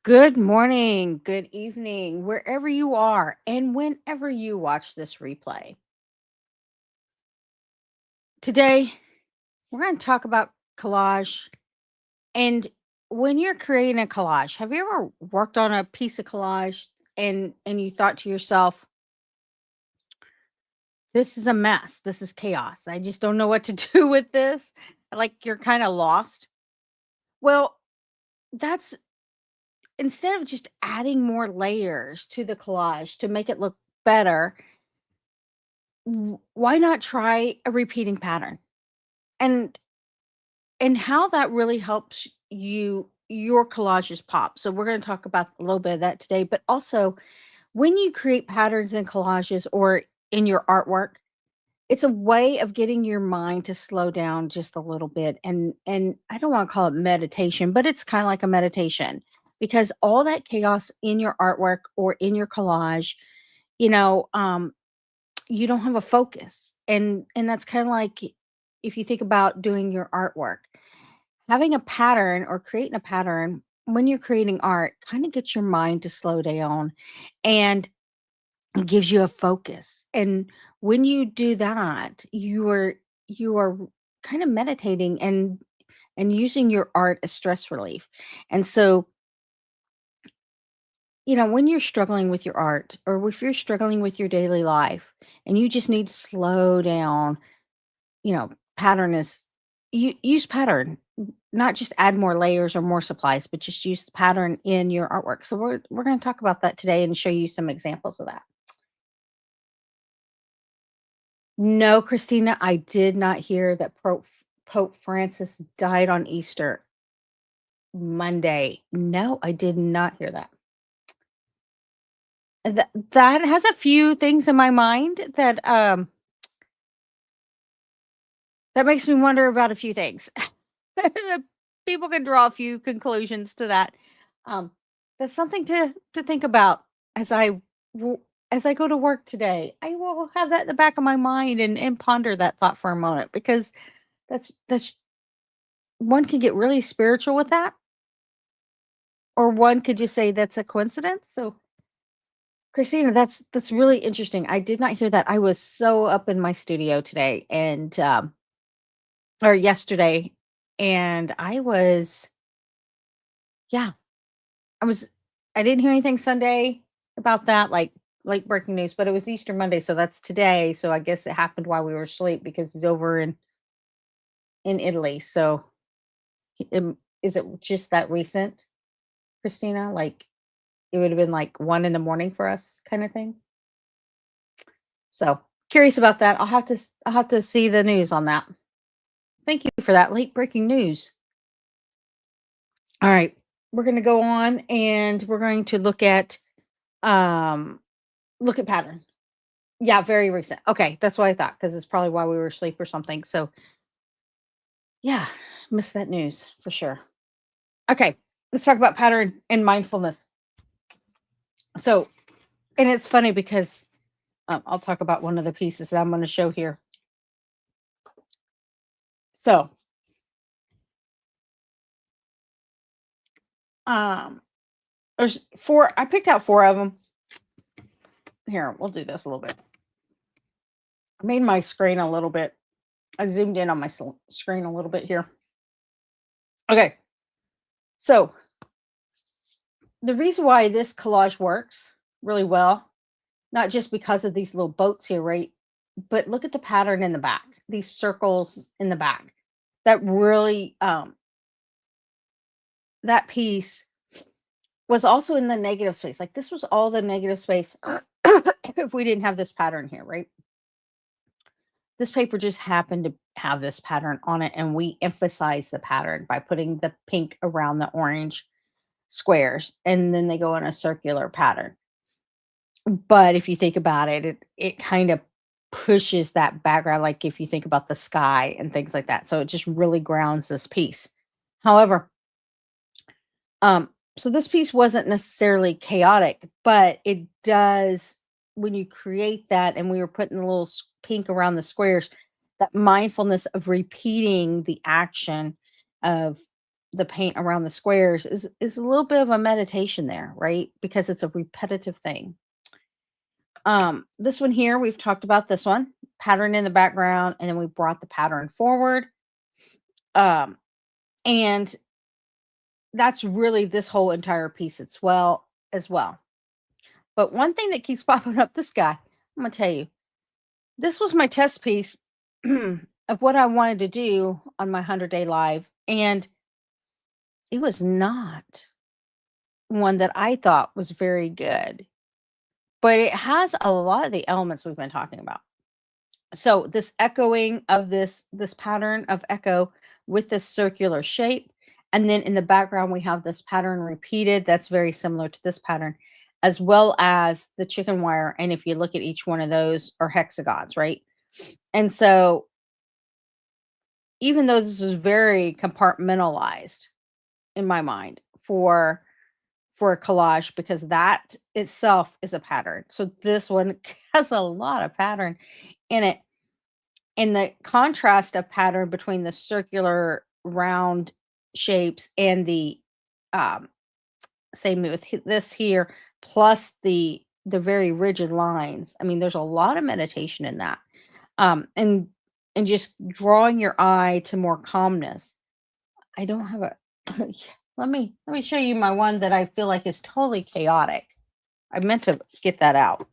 Good morning, good evening, wherever you are, and whenever you watch this replay. Today, we're going to talk about collage. And when you're creating a collage, have you ever worked on a piece of collage and you thought to yourself, this is a mess. This is chaos. I just don't know what to do with this. Like you're kind of lost. Well, that's instead of just adding more layers to the collage to make it look better, why not try a repeating pattern? And and how that really helps your collages pop. So we're going to talk about a little bit of that today, but also when you create patterns in collages or in your artwork, it's a way of getting your mind to slow down just a little bit. And I don't want to call it meditation, but it's kind of like a meditation because all that chaos in your artwork or in your collage, you know, you don't have a focus. And that's kind of like if you think about doing your artwork, having a pattern or creating a pattern when you're creating art kind of gets your mind to slow down and it gives you a focus. And when you do that, you are kind of meditating and using your art as stress relief. And so, when you're struggling with your art or if you're struggling with your daily life and you just need to slow down, pattern is you use pattern, not just add more layers or more supplies, but just use the pattern in your artwork. So we're going to talk about that today and show you some examples of that. No, Christina, I did not hear that Pope Francis died on Easter Monday. No, I did not hear that. That has a few things in my mind that makes me wonder about a few things. There's people can draw a few conclusions to that. Um, that's something to think about as w- as I go to work today. I will have that in the back of my mind and ponder that thought for a moment because that's one can get really spiritual with that, or one could just say that's a coincidence. So, Christina, that's really interesting. I did not hear that. I was so up in my studio today and or yesterday, and yeah, I was I didn't hear anything Sunday about that, like late breaking news, but it was Easter Monday, so that's today. So I guess it happened while we were asleep because he's over in Italy. So is it just that recent, Christina? Like it would have been like 1 in the morning for us, kind of thing. So curious about that. I'll have to see the news on that. Thank you for that late breaking news. All right, we're going to go on and we're going to um look at pattern. Yeah, very recent. Okay, that's what I thought because it's probably while we were asleep or something. So, yeah, missed that news for sure. Okay, let's talk about pattern and mindfulness. So, and it's funny because I'll talk about one of the pieces that I'm going to show here. So, um, there's four. I picked out four of them. Here, we'll do this a little bit. I made my screen a little bit. I zoomed in on my screen a little bit here. Okay, so the reason why this collage works really well, not just because of these little boats here, right? But look at the pattern in the back, these circles in the back. That really, that piece was also in the negative space. Like this was all the negative space if we didn't have this pattern here, right? This paper just happened to have this pattern on it, and we emphasize the pattern by putting the pink around the orange squares, and then they go in a circular pattern. But if you think about it, it kind of pushes that background, like if you think about the sky and things like that. So it just really grounds this piece. However, um, so this piece wasn't necessarily chaotic, but it does when you create that, and we were putting the little pink around the squares, that mindfulness of repeating the action of the paint around the squares is a little bit of a meditation there, right? Because it's a repetitive thing. This one here, we've talked about this one, pattern in the background, and then we brought the pattern forward. And that's really this whole entire piece as well. But one thing that keeps popping up, this guy, I'm gonna tell you, this was my test piece of what I wanted to do on my 100-day live, and it was not one that I thought was very good, but it has a lot of the elements we've been talking about. So this echoing of this pattern of echo with this circular shape, and then in the background we have this pattern repeated that's very similar to this pattern, as well as the chicken wire. And if you look at each one of those are hexagons, right? And so even though this is very compartmentalized in my mind for a collage, because that itself is a pattern. So this one has a lot of pattern in it. And the contrast of pattern between the circular round shapes and the same with this here, plus the very rigid lines. I mean, there's a lot of meditation in that. And just drawing your eye to more calmness. I don't have a let me show you my one that I feel like is totally chaotic. I meant to get that out.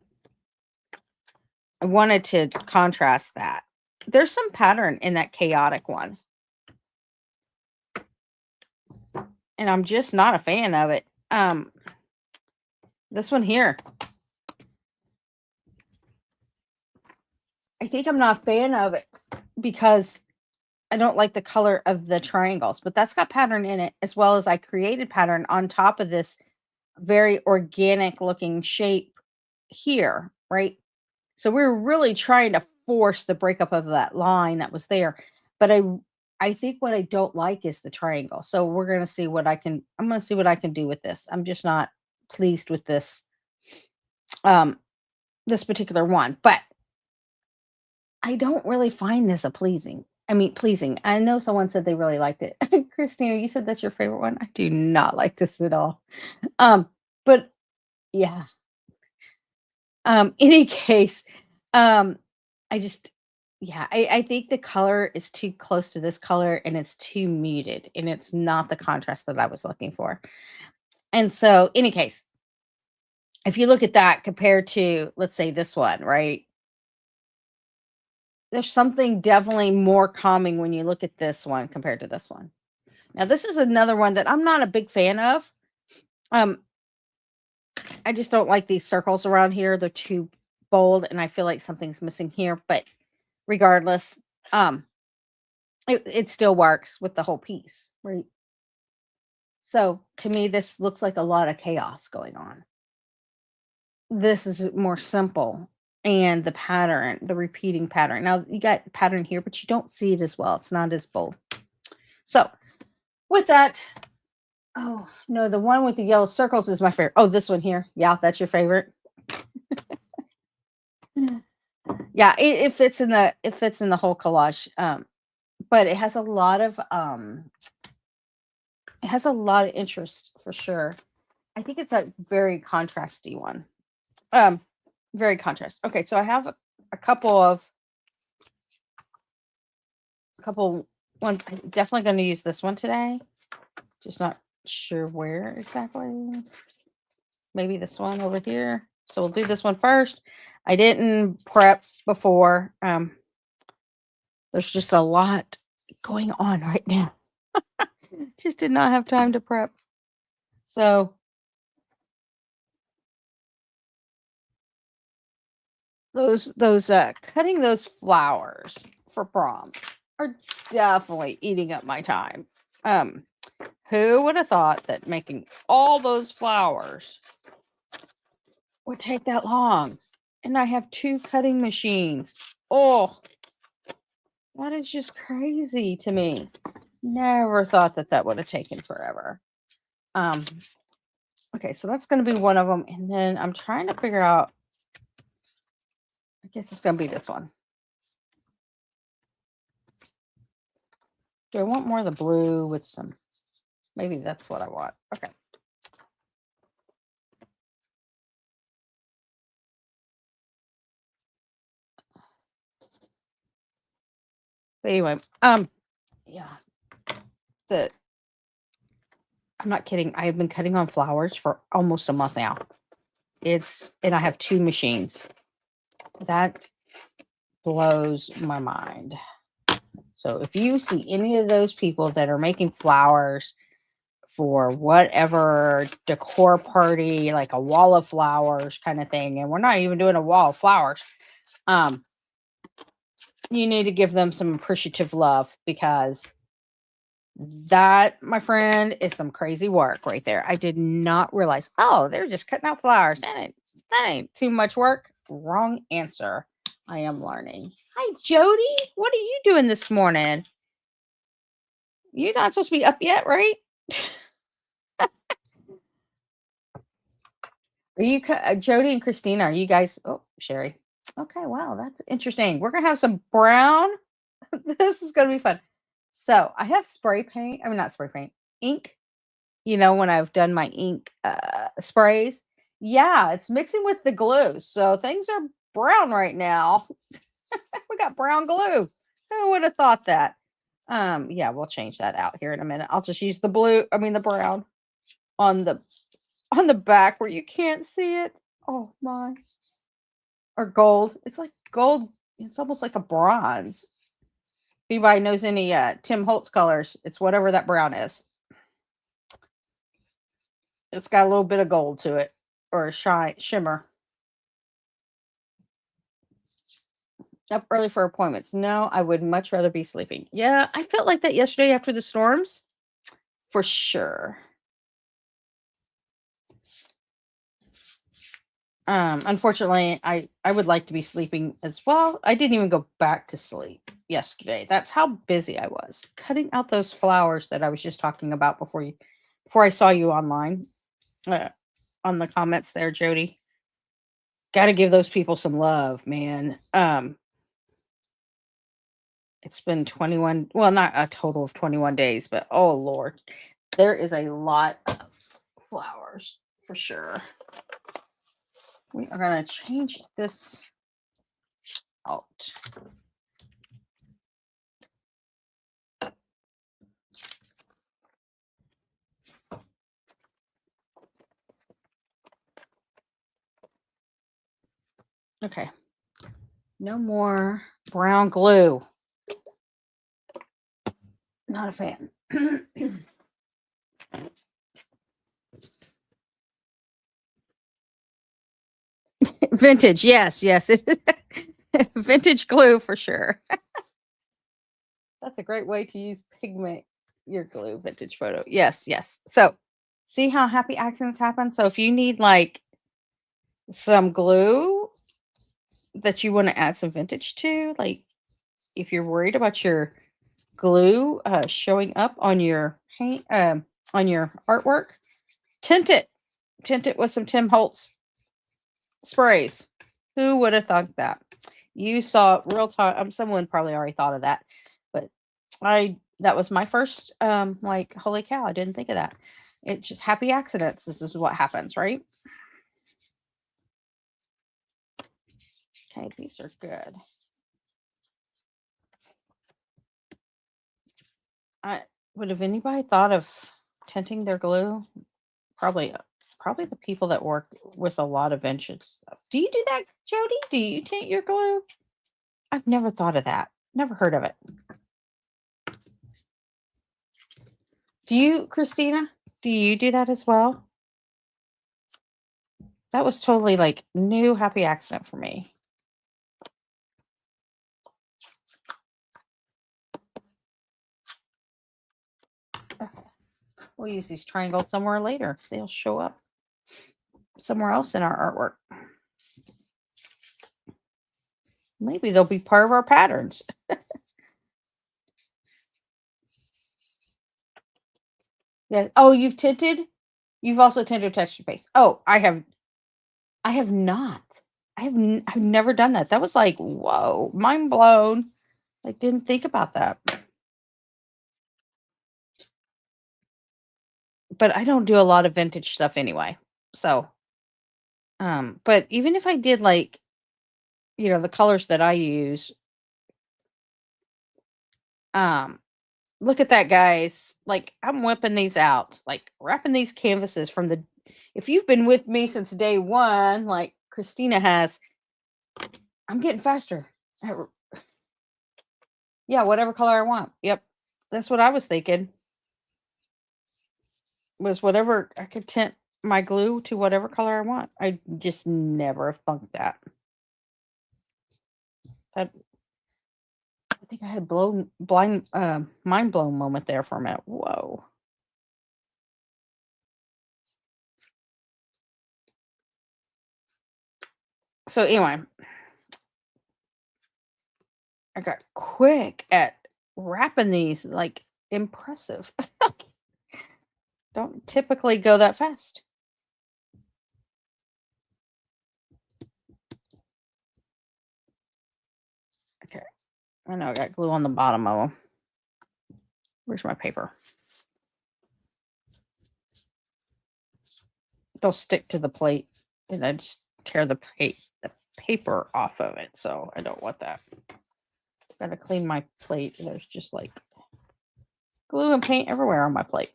I wanted to contrast that. There's some pattern in that chaotic one. And I'm just not a fan of it. This one here. I think I'm not a fan of it because I don't like the color of the triangles, but that's got pattern in it, as well as I created pattern on top of this very organic looking shape here, right? So we're really trying to force the breakup of that line that was there. But I think what I don't like is the triangle. So we're going to see I'm going to see what I can do with this. I'm just not pleased with um this particular one, but I don't really find this a pleasing. I mean, pleasing. I know someone said they really liked it. Christina, you said that's your favorite one. I do not like this at all. But yeah. Any case, I just yeah, I think the color is too close to this color and it's too muted and it's not the contrast that I was looking for. And so, any case, if you look at that compared to, let's say, this one, right? There's something definitely more calming when you look at this one compared to this one. Now, this is another one that I'm not a big fan of. Um, I just don't like these circles around here. They're too bold, and I feel like something's missing here. But regardless, it still works with the whole piece, right? So to me, this looks like a lot of chaos going on. This is more simple, and the pattern, the repeating pattern. Now you got pattern here, but you don't see it as well. It's not as bold. So with that, oh no, the one with the yellow circles is my favorite. Oh, this one here. Yeah, that's your favorite. Yeah, it fits in the whole collage. But it has a lot of interest for sure. I think it's a very contrasty one. Um, very contrast. Okay, so I have a couple ones. I'm definitely going to use this one today. Just not sure where exactly. Maybe this one over here. So we'll do this one first. I didn't prep before. There's just a lot going on right now. Just did not have time to prep. So those cutting those flowers for prom are definitely eating up my time. Who would have thought that making all those flowers would take that long? And I have 2 cutting machines. Oh, that is just crazy to me. Never thought that that would have taken forever. Okay, so that's going to be one of them. And then I'm trying to figure out, I guess it's going to be this one. Do I want more of the blue with some Maybe that's what I want. Okay. But anyway, yeah. The I'm not kidding. I've been cutting on flowers for almost a month now. And I have 2 machines. That blows my mind. So if you see any of those people that are making flowers for whatever decor party, like a wall of flowers kind of thing, and we're not even doing a wall of flowers, you need to give them some appreciative love, because that, my friend, is some crazy work right there. I did not realize, oh, they're just cutting out flowers. That ain't too much work. Wrong answer. I am learning. Hi, Jody. What are you doing this morning? You're not supposed to be up yet, right? Are you, Jody and Christina? Are you guys? Oh, Sherry. Okay, wow, that's interesting. We're gonna have some brown. This is gonna be fun. So I have spray paint. I mean, not spray paint, ink. When I've done my ink sprays, yeah, it's mixing with the glue. So things are brown right now. We got brown glue. Who would have thought that? Yeah, we'll change that out here in a minute. I'll just use the brown on the back where you can't see it. Oh my. Or gold. It's like gold. It's almost like a bronze. If anybody knows any Tim Holtz colors, it's whatever that brown is. It's got a little bit of gold to it, or a shimmer. Up early for appointments. No, I would much rather be sleeping. Yeah, I felt like that yesterday after the storms, for sure. Unfortunately, I would like to be sleeping as well. I didn't even go back to sleep yesterday. That's how busy I was cutting out those flowers that I was just talking about before I saw you online, on the comments there, Jody. Got to give those people some love, man. It's been 21, well, not a total of 21 days, but oh Lord, there is a lot of flowers for sure. We are going to change this out. Okay. No more brown glue. Not a fan. Vintage. Yes, yes. Vintage glue for sure. That's a great way to use pigment your glue. Vintage photo. Yes, yes. So see how happy accidents happen? So if you need like some glue that you want to add some vintage to, like if you're worried about your glue showing up on your paint, on your artwork, tint it with some Tim Holtz sprays. Who would have thought that? You saw real time. Someone probably already thought of that, but that was my first like, holy cow, I didn't think of that. It's just happy accidents. This is what happens, right? Okay, these are good. I would have anybody thought of tinting their glue? Probably the people that work with a lot of vintage stuff. Do you do that, Jody? Do you tint your glue? I've never thought of that. Never heard of it. Do you, Christina? Do you do that as well? That was totally like new happy accident for me. Okay. We'll use these triangles somewhere later. They'll show up somewhere else in our artwork. Maybe they'll be part of our patterns. Yeah. Oh, you've tinted? You've also tinted texture paste. Oh, I have not. I've never done that. That was like, whoa, mind blown. I didn't think about that. but I don't do a lot of vintage stuff anyway. So, but even if I did like, the colors that I use, um, look at that, guys. Like, I'm whipping these out, like wrapping these canvases from the, if you've been with me since day one, like Christina has, I'm getting faster. Yeah, whatever color I want. Yep. That's what I was thinking. Was whatever I could tint my glue to whatever color I want. I just never funked that. That I think I had mind blown moment there for a minute. Whoa. So anyway, I got quick at wrapping these, like impressive. Don't typically go that fast. Okay. I know I got glue on the bottom of them. Where's my paper? They'll stick to the plate, and I just tear the paper off of it. So I don't want that. Gotta clean my plate. There's just like glue and paint everywhere on my plate.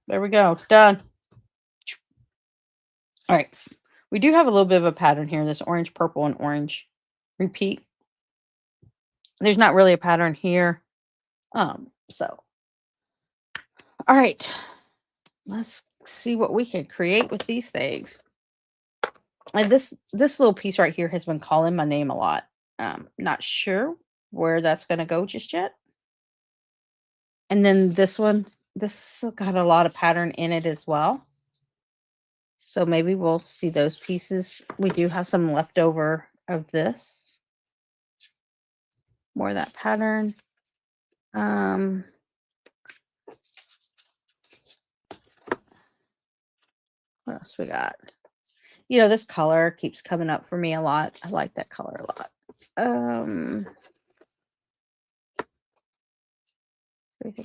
There we go. Done. All right. We do have a little bit of a pattern here. This orange, purple, and orange repeat. There's not really a pattern here. So all right. Let's see what we can create with these things. And this little piece right here has been calling my name a lot. Not sure where that's gonna go just yet. And then this one, this got a lot of pattern in it as well. So maybe we'll see those pieces. We do have some leftover of this. More of that pattern. What else we got? This color keeps coming up for me a lot. I like that color a lot.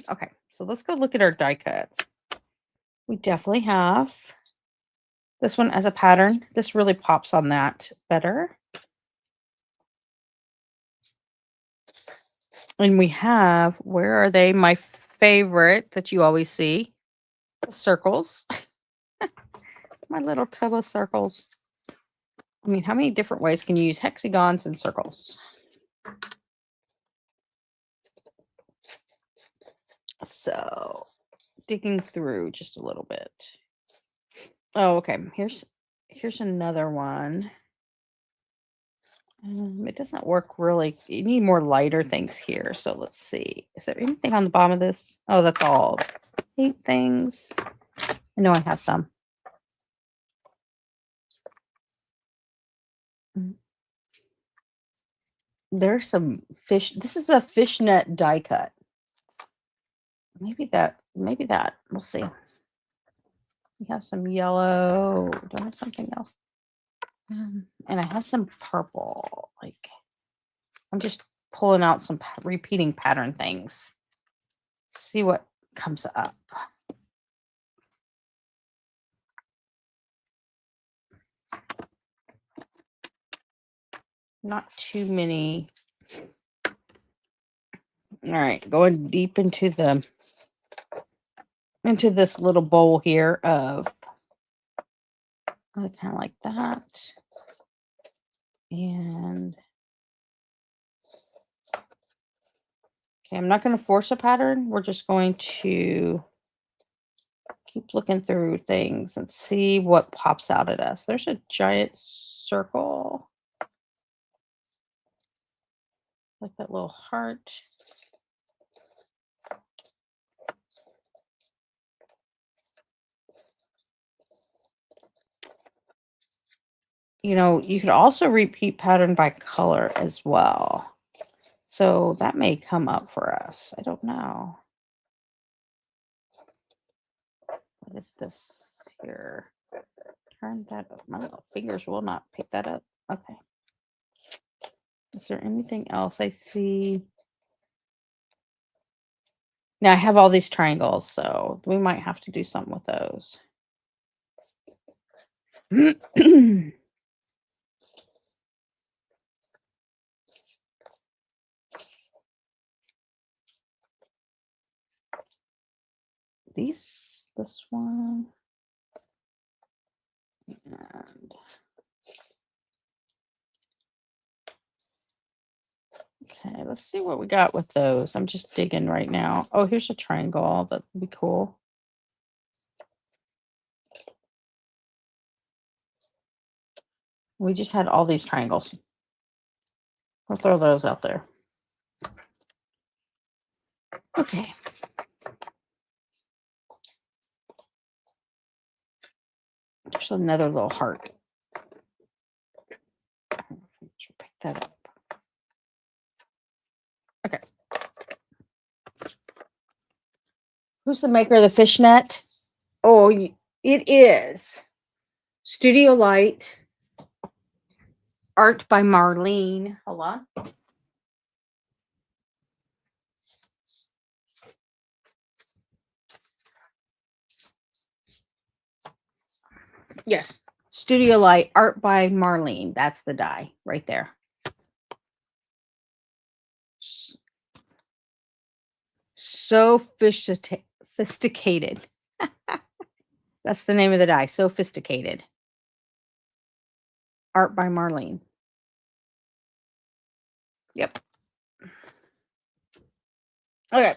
Okay, so let's go look at our die cuts. We definitely have this one as a pattern. This really pops on that better. And we have, where are they? My favorite that you always see, circles. My little tub of circles. I mean, how many different ways can you use hexagons and circles? So, digging through just a little bit. Oh, okay. Here's another one. It doesn't work really. You need more lighter things here. So let's see. Is there anything on the bottom of this? Oh, that's all paint things. I know I have some. There's some fish. This is a fishnet die cut. Maybe that. We'll see. We have some yellow. Do I have something else? And I have some purple. Like, I'm just pulling out some repeating pattern things. See what comes up. Not too many. All right, going deep into this little bowl here of kind of like that. And okay, I'm not going to force a pattern. We're just going to keep looking through things and see what pops out at us. There's a giant circle. Like that little heart. You could also repeat pattern by color as well. So that may come up for us. I don't know. What is this here? Turn that up. My little fingers will not pick that up. Okay. Is there anything else I see? Now I have all these triangles, so we might have to do something with those. This one, and okay, let's see what we got with those. I'm just digging right now. Oh, here's a triangle. That would be cool. We just had all these triangles. I'll throw those out there. Okay. There's another little heart. Should pick that up. Okay. Who's the maker of the fishnet? Oh, it is Studio Light, art by Marlene. Hold on. Yes, Studio Light, art by Marlene. That's the die right there. So sophisticated. That's the name of the die. Sophisticated. Art by Marlene. Yep. Okay.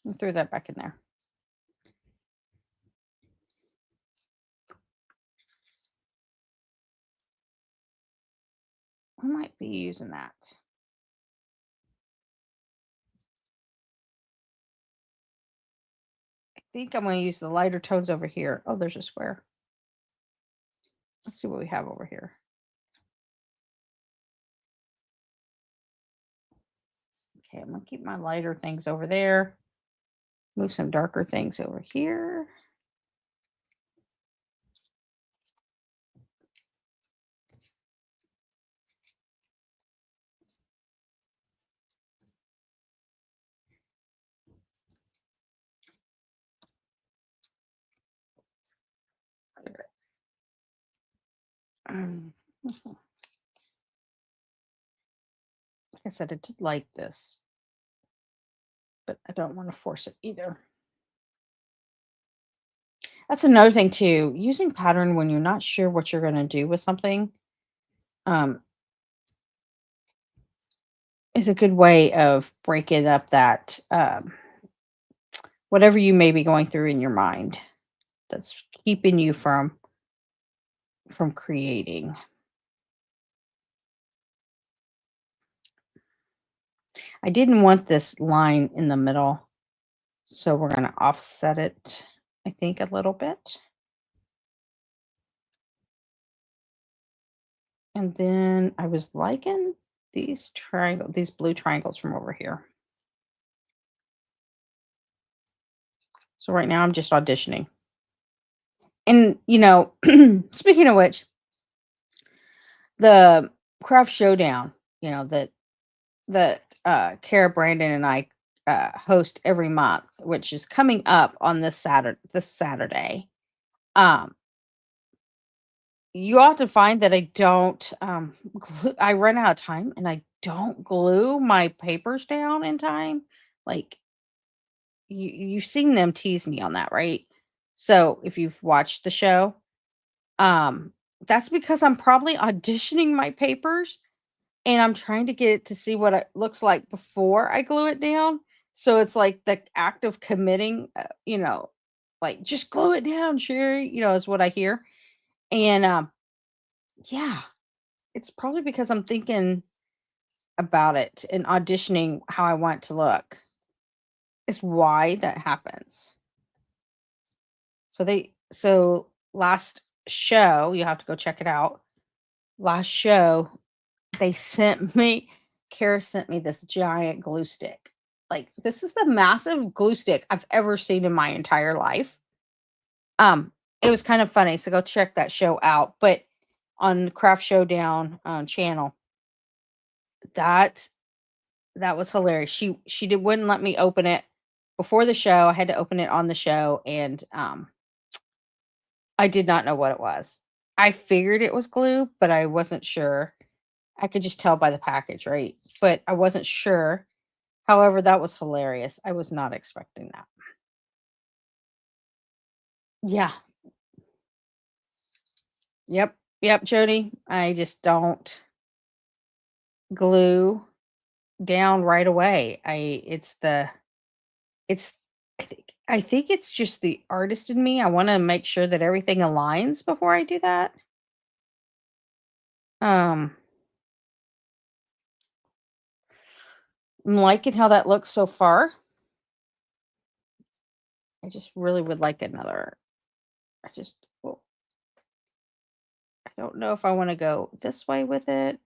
I threw that back in there. I might be using that. I think I'm going to use the lighter tones over here. Oh, there's a square. Let's see what we have over here. Okay, I'm going to keep my lighter things over there. Move some darker things over here. Like I said, I did like this, but I don't want to force it either. That's another thing too. Using pattern when you're not sure what you're going to do with something um, is a good way of breaking up that whatever you may be going through in your mind that's keeping you from creating. I didn't want this line in the middle, so we're going to offset it, I think, a little bit. And then I was liking these blue triangles from over here. So right now I'm just auditioning. And, speaking of which, the craft showdown, that Kara Brandon and I host every month, which is coming up on this Saturday. Um, you often find that I don't I run out of time and I don't glue my papers down in time. Like you've seen them tease me on that, right? So if you've watched the show, um, that's because I'm probably auditioning my papers and I'm trying to get it to see what it looks like before I glue it down. So it's like the act of committing, like just glue it down, Sherry, is what I hear. And yeah, it's probably because I'm thinking about it and auditioning how I want it to look. Is why that happens. So last show, you have to go check it out. Last show, they sent me Kara sent me this giant glue stick. Like this is the massive glue stick I've ever seen in my entire life. It was kind of funny, so go check that show out. But on Craft Showdown channel, that That was hilarious. She did wouldn't let me open it before the show. I had to open it on the show, and, I did not know what it was. I figured it was glue, but I wasn't sure. I could just tell by the package, right? But I wasn't sure. However, that was hilarious. I was not expecting that. Yeah. Yep. Yep, Jody. I just don't glue down right away. It's I think it's just the artist in me. I want to make sure that everything aligns before I do that. Um, I'm liking how that looks so far. I just really would like another. I just well, I don't know if I want to go this way with it.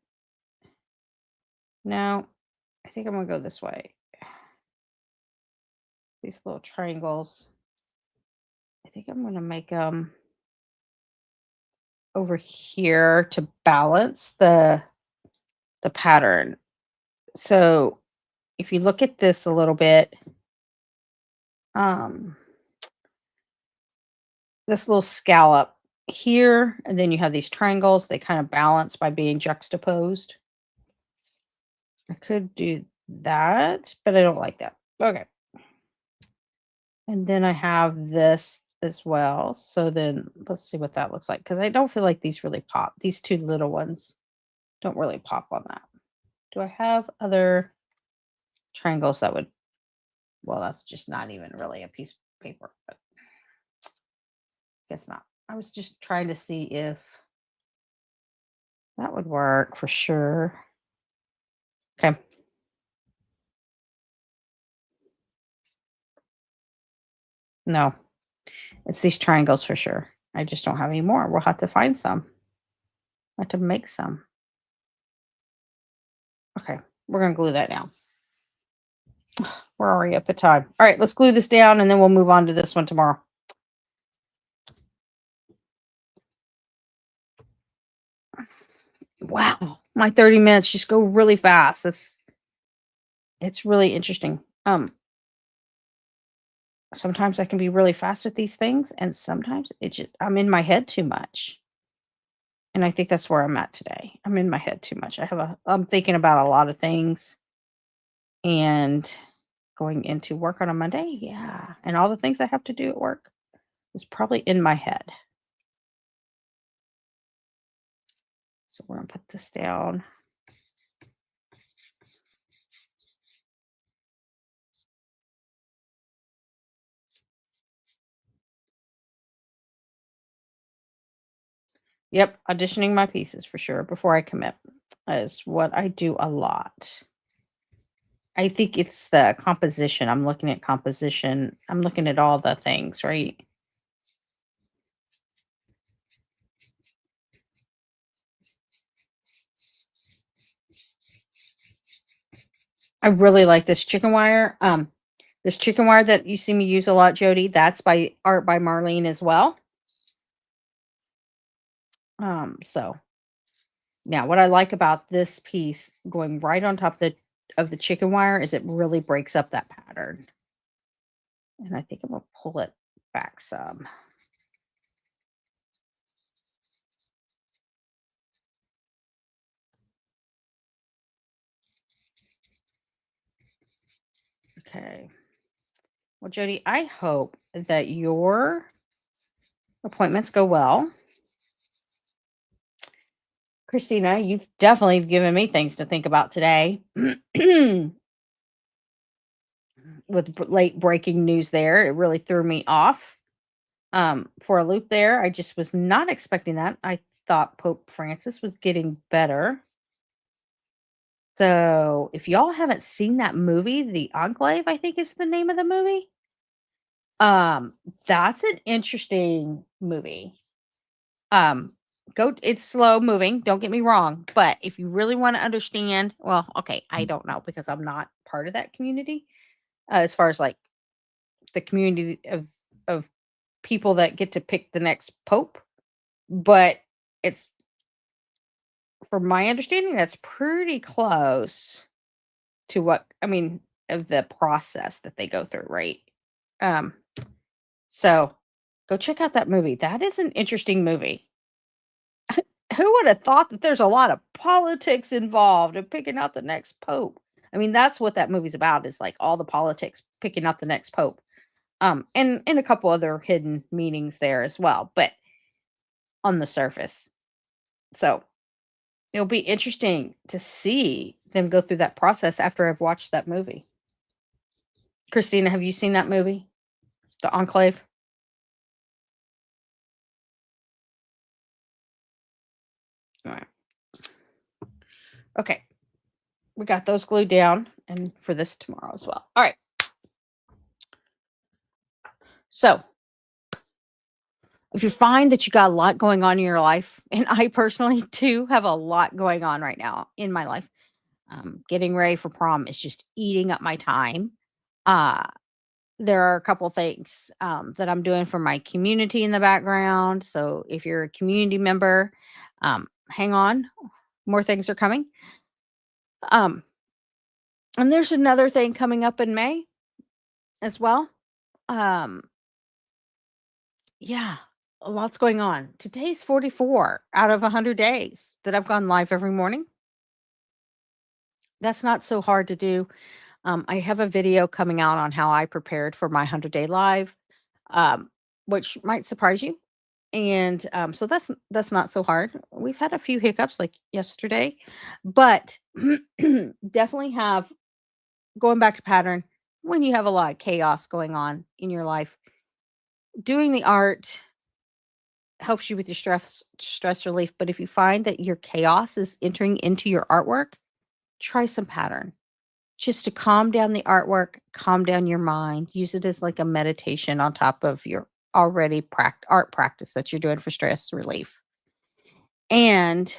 No, I think I'm gonna go this way. These little triangles. I think I'm gonna make them over here to balance the pattern. So if you look at this a little bit, um, this little scallop here, and then you have these triangles. They kind of balance by being juxtaposed. I could do that, but I don't like that. Okay. And then I have this as well. So then let's see what that looks like. Because I don't feel like these really pop. These two little ones don't really pop on that. Do I have other triangles that would, well, that's just not even really a piece of paper, but guess not. I was just trying to see if that would work for sure. Okay. No, it's these triangles for sure. I just don't have any more. We'll have to find some. I have to make some. Okay. We're going to glue that down. We're already up at time. All right. Let's glue this down and then we'll move on to this one tomorrow. Wow. My 30 minutes just go really fast. It's really interesting. Sometimes I can be really fast at these things and sometimes I'm in my head too much. And I think that's where I'm at today. I'm in my head too much. I'm thinking about a lot of things and going into work on a Monday. Yeah. And all the things I have to do at work is probably in my head. So we're going to put this down. Yep. Auditioning my pieces for sure before I commit is what I do a lot. I think it's the composition. I'm looking at composition. I'm looking at all the things, right? I really like this chicken wire. This chicken wire that you see me use a lot, Jody, that's by art by Marlene as well. So now what I like about this piece going right on top of the chicken wire is it really breaks up that pattern. And I think I'm gonna pull it back some. Okay. Well, Jody, I hope that your appointments go well. Christina, you've definitely given me things to think about today. With late breaking news there, it really threw me off for a loop there. I just was not expecting that. I thought Pope Francis was getting better. So, if y'all haven't seen that movie, The Enclave, I think is the name of the movie. Um, that's an interesting movie. Go it's slow moving, don't get me wrong, but if you really want to understand, well, okay, I don't know because I'm not part of that community. As far as like the community of people that get to pick the next pope, but it's from my understanding that's pretty close to what I mean, of the process that they go through, right? Um, so go check out that movie. That is an interesting movie. Who would have thought that there's a lot of politics involved in picking out the next pope? I mean, that's what that movie's about is like all the politics picking out the next pope. And a couple other hidden meanings there as well, but on the surface. So it'll be interesting to see them go through that process after I've watched that movie. Christina, have you seen that movie? The Enclave? All right. Okay. We got those glued down and for this tomorrow as well. All right. So if you find that you got a lot going on in your life, and I personally too have a lot going on right now in my life, getting ready for prom is just eating up my time. Uh, there are a couple things that I'm doing for my community in the background. So if you're a community member, hang on, more things are coming. Um, and there's another thing coming up in May as well. Um, yeah, a lot's going on. Today's 44 out of 100 days that I've gone live every morning. That's not so hard to do. I have a video coming out on how I prepared for my 100-day live, um, which might surprise you. And so that's not so hard. We've had a few hiccups like yesterday, but definitely have going back to pattern when you have a lot of chaos going on in your life. Doing the art helps you with your stress relief, but if you find that your chaos is entering into your artwork, try some pattern just to calm down the artwork, calm down your mind, use it as like a meditation on top of your already art practice that you're doing for stress relief. And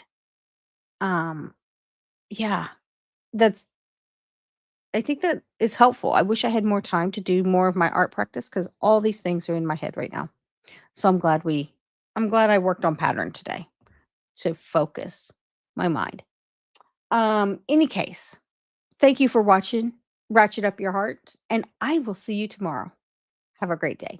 um yeah, that's I think that is helpful. I wish I had more time to do more of my art practice cuz all these things are in my head right now. So I'm glad I worked on pattern today to focus my mind. Any case, thank you for watching Ratchet Up Your Heart, and I will see you tomorrow. Have a great day.